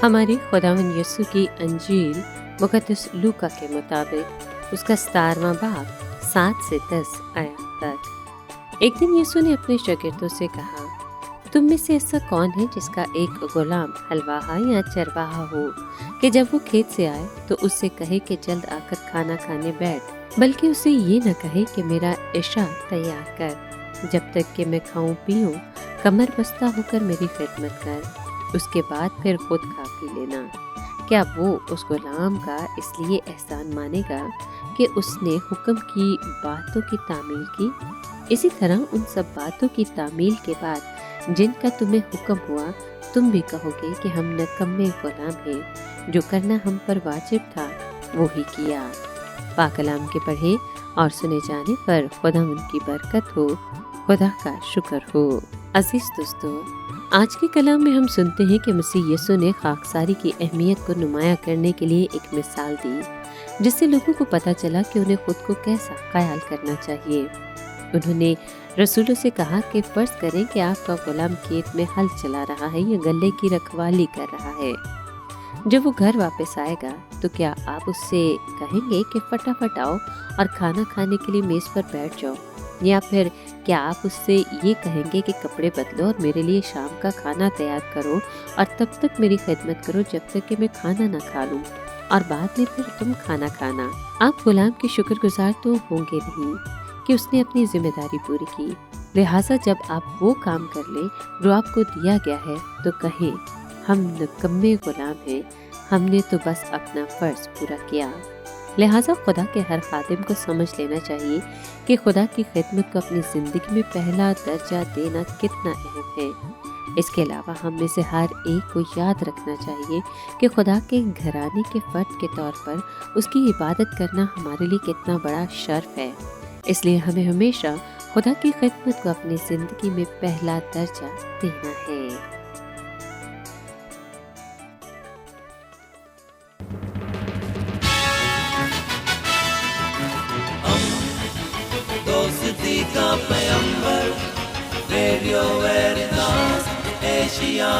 हमारे खुदावंद यीशु की अंजील मुक़द्दस लूका के मुताबिक उसका 17वां बाब 7 से 10 आयत तक। एक दिन यीशु ने अपने शागिर्दों से कहा, तुम में से ऐसा कौन है जिसका एक गुलाम हलवाहा या चरवाहा हो कि जब वो खेत से आए तो उससे कहे कि जल्द आकर खाना खाने बैठ, बल्कि उसे ये न कहे कि मेरा इशा तैयार कर, जब तक कि मैं खाऊं पीऊं, कमर बस्ता होकर मेरी खिदमत कर, उसके बाद फिर खुद खा पी लेना। क्या वो उस गुलाम का इसलिए एहसान मानेगा कि उसने हुक्म की बातों की तामील की? इसी तरह उन सब बातों की तामील के बाद जिनका तुम्हें हुक्म हुआ, तुम भी कहोगे कि हम निकम्मे गुलाम हैं, जो करना हम पर वाजिब था वो ही किया। पाक कलाम के पढ़े और सुने जाने पर खुदा उनकी बरकत हो, खुदा का शुक्र हो। अजीज दोस्तों, आज के कलाम में हम सुनते हैं कि मसीह यीशु ने खाकसारी की अहमियत को नुमाया करने के लिए एक मिसाल दी, जिससे लोगों को पता चला कि उन्हें खुद को कैसा ख्याल करना चाहिए। उन्होंने रसूलों से कहा कि फर्ज करें कि आपका गुलाम खेत में हल चला रहा है या गले की रखवाली कर रहा है। जब वो घर वापस आएगा तो क्या आप उससे कहेंगे कि फटाफट आओ और खाना खाने के लिए मेज पर बैठ जाओ, या फिर क्या आप उससे ये कहेंगे कि कपड़े बदलो और मेरे लिए शाम का खाना तैयार करो और तब तक मेरी खिदमत करो जब तक कि मैं खाना ना खा लूं, और बाद में फिर तुम खाना खाना। आप गुलाम के शुक्रगुजार तो होंगे नहीं कि उसने अपनी जिम्मेदारी पूरी की। लिहाजा जब आप वो काम कर लें जो आपको दिया गया है तो कहें, हम निकम्मे गुलाम हैं, हमने तो बस अपना फर्ज पूरा किया। लिहाजा खुदा के हर खादिम को समझ लेना चाहिए कि खुदा की खिदमत को अपनी ज़िंदगी में पहला दर्जा देना कितना अहम है। इसके अलावा हम में से हर एक को याद रखना चाहिए कि खुदा के घराने के फ़र्द के तौर पर उसकी इबादत करना हमारे लिए कितना बड़ा शर्फ है। इसलिए हमें हमेशा खुदा की खिदमत को अपनी ज़िंदगी में पहला दर्जा देना है। दोस्ती का पैगंबर, रेडियो वेरितास एशिया।